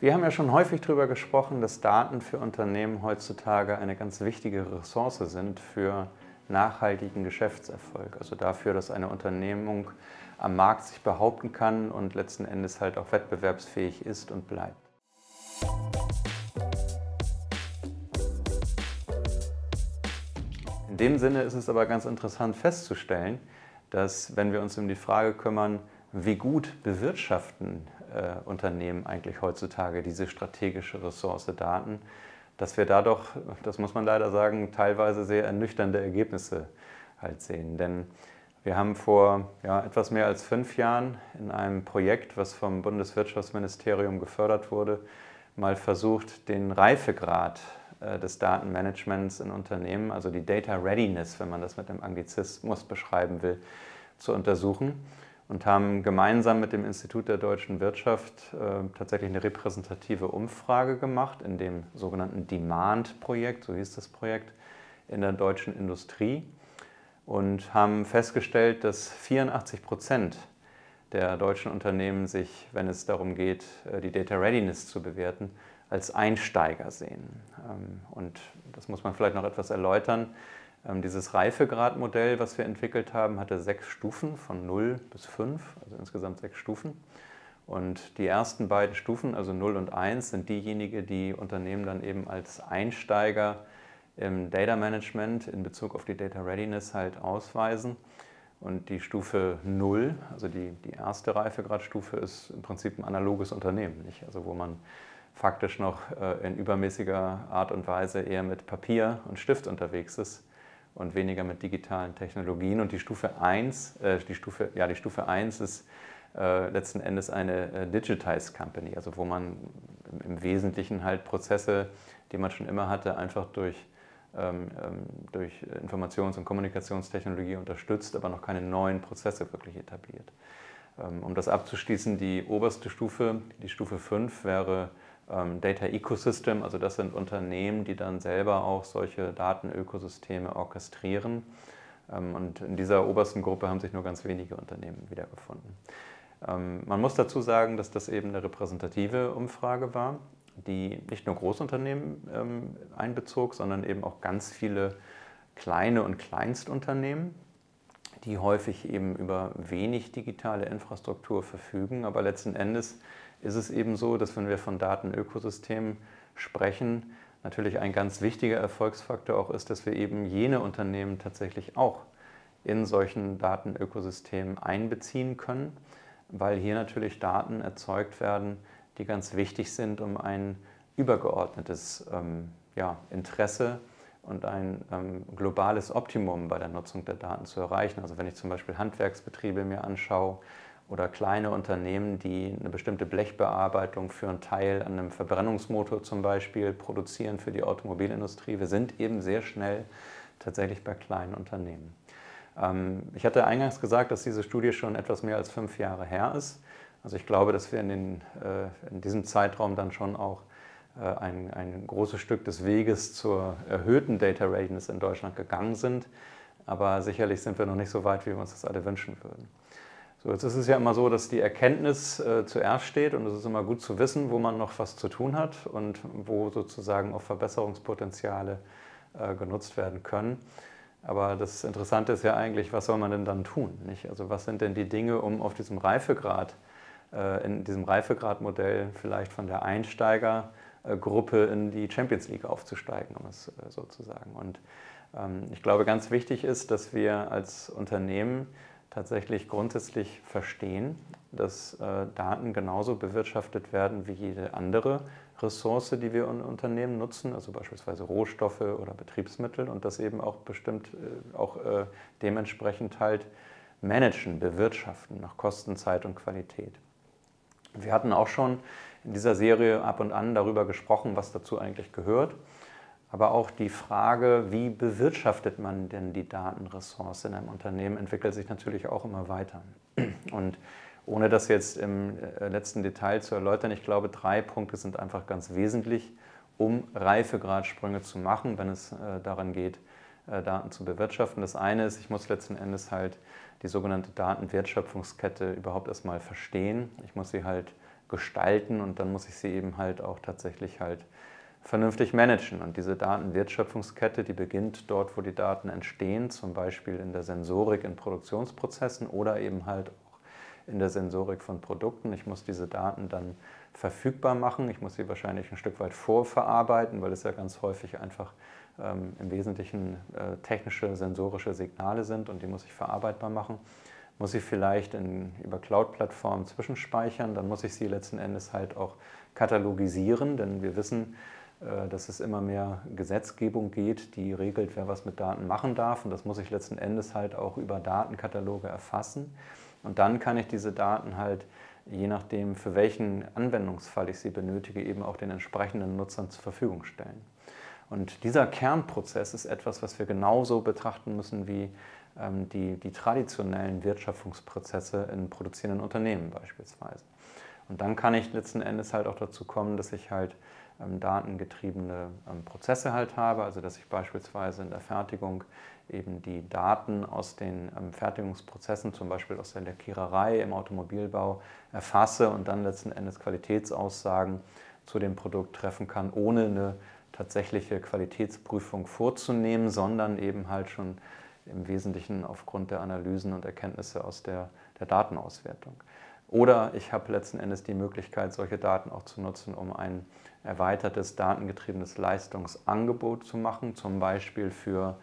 Wir haben ja schon häufig darüber gesprochen, dass Daten für Unternehmen heutzutage eine ganz wichtige Ressource sind für nachhaltigen Geschäftserfolg. Also dafür, dass eine Unternehmung am Markt sich behaupten kann und letzten Endes halt auch wettbewerbsfähig ist und bleibt. In dem Sinne ist es aber ganz interessant festzustellen, dass, wenn wir uns um die Frage kümmern, wie gut bewirtschaften Unternehmen eigentlich heutzutage diese strategische Ressource Daten, dass wir da doch, das muss man leider sagen, teilweise sehr ernüchternde Ergebnisse halt sehen. Denn wir haben vor etwas mehr als 5 Jahren in einem Projekt, was vom Bundeswirtschaftsministerium gefördert wurde, mal versucht, den Reifegrad des Datenmanagements in Unternehmen, also die Data Readiness, wenn man das mit einem Anglizismus beschreiben will, zu untersuchen und haben gemeinsam mit dem Institut der deutschen Wirtschaft tatsächlich eine repräsentative Umfrage gemacht in dem sogenannten Demand-Projekt, so hieß das Projekt, in der deutschen Industrie und haben festgestellt, dass 84% der deutschen Unternehmen sich, wenn es darum geht, die Data Readiness zu bewerten, als Einsteiger sehen. Und das muss man vielleicht noch etwas erläutern. Dieses Reifegradmodell, was wir entwickelt haben, hatte 6 Stufen von 0 bis 5, also insgesamt 6 Stufen. Und die ersten beiden Stufen, also 0 und 1, sind diejenigen, die Unternehmen dann eben als Einsteiger im Data Management in Bezug auf die Data Readiness halt ausweisen. Und die Stufe 0, also die erste Reifegradstufe, ist im Prinzip ein analoges Unternehmen, nicht? Also wo man faktisch noch in übermäßiger Art und Weise eher mit Papier und Stift unterwegs ist und weniger mit digitalen Technologien. Und die Stufe 1 ist letzten Endes eine Digitized Company, also wo man im Wesentlichen halt Prozesse, die man schon immer hatte, einfach durch Informations- und Kommunikationstechnologie unterstützt, aber noch keine neuen Prozesse wirklich etabliert. Um das abzuschließen, die oberste Stufe, die Stufe 5, wäre Data Ecosystem, also das sind Unternehmen, die dann selber auch solche Datenökosysteme orchestrieren. Und in dieser obersten Gruppe haben sich nur ganz wenige Unternehmen wiedergefunden. Man muss dazu sagen, dass das eben eine repräsentative Umfrage war, die nicht nur Großunternehmen einbezog, sondern eben auch ganz viele kleine und Kleinstunternehmen, die häufig eben über wenig digitale Infrastruktur verfügen. Aber letzten Endes ist es eben so, dass, wenn wir von Datenökosystemen sprechen, natürlich ein ganz wichtiger Erfolgsfaktor auch ist, dass wir eben jene Unternehmen tatsächlich auch in solchen Datenökosystemen einbeziehen können, weil hier natürlich Daten erzeugt werden, die ganz wichtig sind, um ein übergeordnetes Interesse und ein globales Optimum bei der Nutzung der Daten zu erreichen. Also wenn ich zum Beispiel Handwerksbetriebe mir anschaue oder kleine Unternehmen, die eine bestimmte Blechbearbeitung für einen Teil an einem Verbrennungsmotor zum Beispiel produzieren für die Automobilindustrie. Wir sind eben sehr schnell tatsächlich bei kleinen Unternehmen. Ich hatte eingangs gesagt, dass diese Studie schon etwas mehr als 5 Jahre her ist. Also ich glaube, dass wir in diesem Zeitraum dann schon auch ein großes Stück des Weges zur erhöhten Data Readiness in Deutschland gegangen sind. Aber sicherlich sind wir noch nicht so weit, wie wir uns das alle wünschen würden. So, jetzt ist es ja immer so, dass die Erkenntnis zuerst steht und es ist immer gut zu wissen, wo man noch was zu tun hat und wo sozusagen auch Verbesserungspotenziale genutzt werden können. Aber das Interessante ist ja eigentlich, was soll man denn dann tun, nicht? Also was sind denn die Dinge, um auf diesem Reifegrad, in diesem Reifegradmodell vielleicht von der Einsteigergruppe in die Champions League aufzusteigen, um es so zu sagen. Und ich glaube, ganz wichtig ist, dass wir als Unternehmen tatsächlich grundsätzlich verstehen, dass Daten genauso bewirtschaftet werden wie jede andere Ressource, die wir in Unternehmen nutzen, also beispielsweise Rohstoffe oder Betriebsmittel, und das eben auch dementsprechend halt managen, bewirtschaften nach Kosten, Zeit und Qualität. Wir hatten auch schon in dieser Serie ab und an darüber gesprochen, was dazu eigentlich gehört. Aber auch die Frage, wie bewirtschaftet man denn die Datenressource in einem Unternehmen, entwickelt sich natürlich auch immer weiter. Und ohne das jetzt im letzten Detail zu erläutern, ich glaube, 3 Punkte sind einfach ganz wesentlich, um Reifegradsprünge zu machen, wenn es daran geht, Daten zu bewirtschaften. Das eine ist, ich muss letzten Endes halt die sogenannte Datenwertschöpfungskette überhaupt erstmal verstehen. Ich muss sie halt gestalten und dann muss ich sie eben halt auch tatsächlich halt vernünftig managen. Und diese Datenwertschöpfungskette, die beginnt dort, wo die Daten entstehen, zum Beispiel in der Sensorik in Produktionsprozessen oder eben halt auch in der Sensorik von Produkten. Ich muss diese Daten dann verfügbar machen. Ich muss sie wahrscheinlich ein Stück weit vorverarbeiten, weil es ja ganz häufig einfach im Wesentlichen technische, sensorische Signale sind und die muss ich verarbeitbar machen. Muss ich vielleicht über Cloud-Plattformen zwischenspeichern, dann muss ich sie letzten Endes halt auch katalogisieren, denn wir wissen, dass es immer mehr Gesetzgebung geht, die regelt, wer was mit Daten machen darf und das muss ich letzten Endes halt auch über Datenkataloge erfassen und dann kann ich diese Daten halt, je nachdem für welchen Anwendungsfall ich sie benötige, eben auch den entsprechenden Nutzern zur Verfügung stellen. Und dieser Kernprozess ist etwas, was wir genauso betrachten müssen wie die traditionellen Wertschöpfungsprozesse in produzierenden Unternehmen beispielsweise. Und dann kann ich letzten Endes halt auch dazu kommen, dass ich halt datengetriebene Prozesse halt habe, also dass ich beispielsweise in der Fertigung eben die Daten aus den Fertigungsprozessen, zum Beispiel aus der Lackiererei im Automobilbau, erfasse und dann letzten Endes Qualitätsaussagen zu dem Produkt treffen kann, ohne eine tatsächliche Qualitätsprüfung vorzunehmen, sondern eben halt schon im Wesentlichen aufgrund der Analysen und Erkenntnisse aus der Datenauswertung. Oder ich habe letzten Endes die Möglichkeit, solche Daten auch zu nutzen, um ein erweitertes datengetriebenes Leistungsangebot zu machen, zum Beispiel für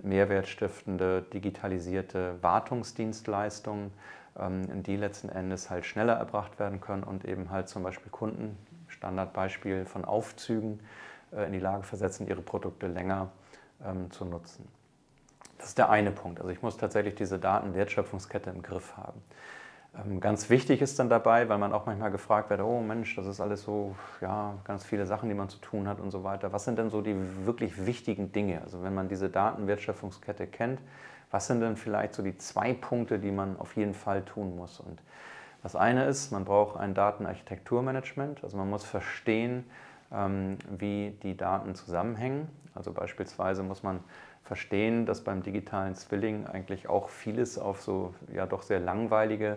mehrwertstiftende, digitalisierte Wartungsdienstleistungen, die letzten Endes halt schneller erbracht werden können und eben halt zum Beispiel Kunden, Standardbeispiel von Aufzügen, in die Lage versetzen, ihre Produkte länger zu nutzen. Das ist der eine Punkt. Also ich muss tatsächlich diese Datenwertschöpfungskette im Griff haben. Ganz wichtig ist dann dabei, weil man auch manchmal gefragt wird, oh Mensch, das ist alles so, ja, ganz viele Sachen, die man zu tun hat und so weiter. Was sind denn so die wirklich wichtigen Dinge? Also wenn man diese Datenwertschöpfungskette kennt, was sind denn vielleicht so die 2 Punkte, die man auf jeden Fall tun muss? Und das eine ist, man braucht ein Datenarchitekturmanagement, also man muss verstehen, wie die Daten zusammenhängen. Also beispielsweise muss man verstehen, dass beim digitalen Zwilling eigentlich auch vieles auf so ja doch sehr langweilige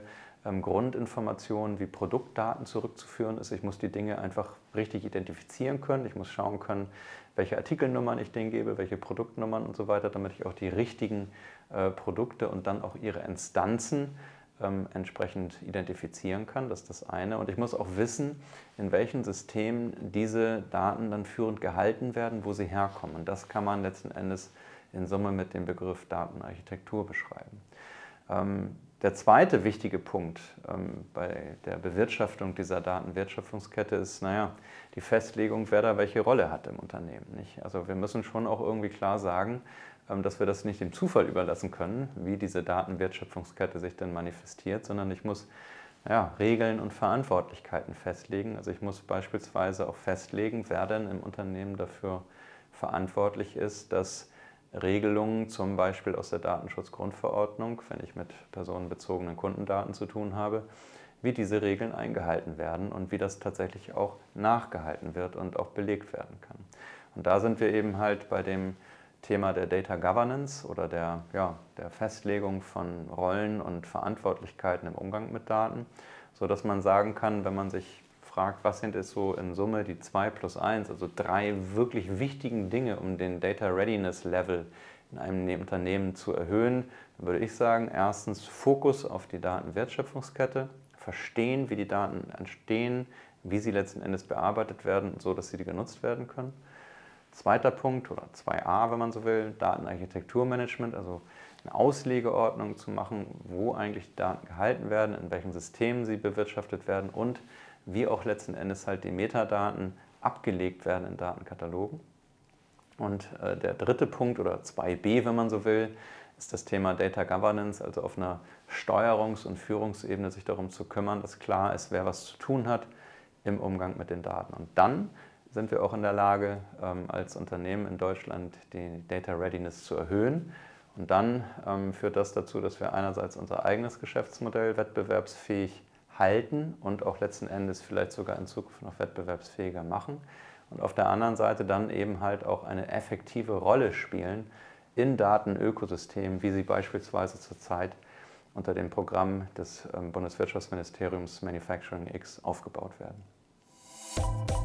Grundinformationen wie Produktdaten zurückzuführen ist. Ich muss die Dinge einfach richtig identifizieren können. Ich muss schauen können, welche Artikelnummern ich denen gebe, welche Produktnummern und so weiter, damit ich auch die richtigen Produkte und dann auch ihre Instanzen entsprechend identifizieren kann. Das ist das eine. Und ich muss auch wissen, in welchen Systemen diese Daten dann führend gehalten werden, wo sie herkommen. Und das kann man letzten Endes in Summe mit dem Begriff Datenarchitektur beschreiben. Der zweite wichtige Punkt bei der Bewirtschaftung dieser Datenwertschöpfungskette ist, naja, die Festlegung, wer da welche Rolle hat im Unternehmen. Nicht? Also wir müssen schon auch irgendwie klar sagen, dass wir das nicht dem Zufall überlassen können, wie diese Datenwertschöpfungskette sich denn manifestiert, sondern ich muss Regeln und Verantwortlichkeiten festlegen. Also ich muss beispielsweise auch festlegen, wer denn im Unternehmen dafür verantwortlich ist, dass Regelungen zum Beispiel aus der Datenschutzgrundverordnung, wenn ich mit personenbezogenen Kundendaten zu tun habe, wie diese Regeln eingehalten werden und wie das tatsächlich auch nachgehalten wird und auch belegt werden kann. Und da sind wir eben halt bei dem Thema der Data Governance oder der Festlegung von Rollen und Verantwortlichkeiten im Umgang mit Daten, sodass man sagen kann, wenn man sich fragt, was sind es so in Summe die 2+1, also 3 wirklich wichtigen Dinge, um den Data Readiness Level in einem Unternehmen zu erhöhen, dann würde ich sagen, erstens Fokus auf die Datenwertschöpfungskette, verstehen, wie die Daten entstehen, wie sie letzten Endes bearbeitet werden, so dass sie genutzt werden können. Zweiter Punkt, oder 2a, wenn man so will, Datenarchitekturmanagement, also eine Auslegeordnung zu machen, wo eigentlich die Daten gehalten werden, in welchen Systemen sie bewirtschaftet werden und wie auch letzten Endes halt die Metadaten abgelegt werden in Datenkatalogen. Und der dritte Punkt, oder 2b, wenn man so will, ist das Thema Data Governance, also auf einer Steuerungs- und Führungsebene sich darum zu kümmern, dass klar ist, wer was zu tun hat im Umgang mit den Daten. Und dann sind wir auch in der Lage, als Unternehmen in Deutschland die Data Readiness zu erhöhen. Und dann führt das dazu, dass wir einerseits unser eigenes Geschäftsmodell wettbewerbsfähig halten und auch letzten Endes vielleicht sogar in Zukunft noch wettbewerbsfähiger machen. Und auf der anderen Seite dann eben halt auch eine effektive Rolle spielen in Datenökosystemen, wie sie beispielsweise zurzeit unter dem Programm des Bundeswirtschaftsministeriums Manufacturing X aufgebaut werden.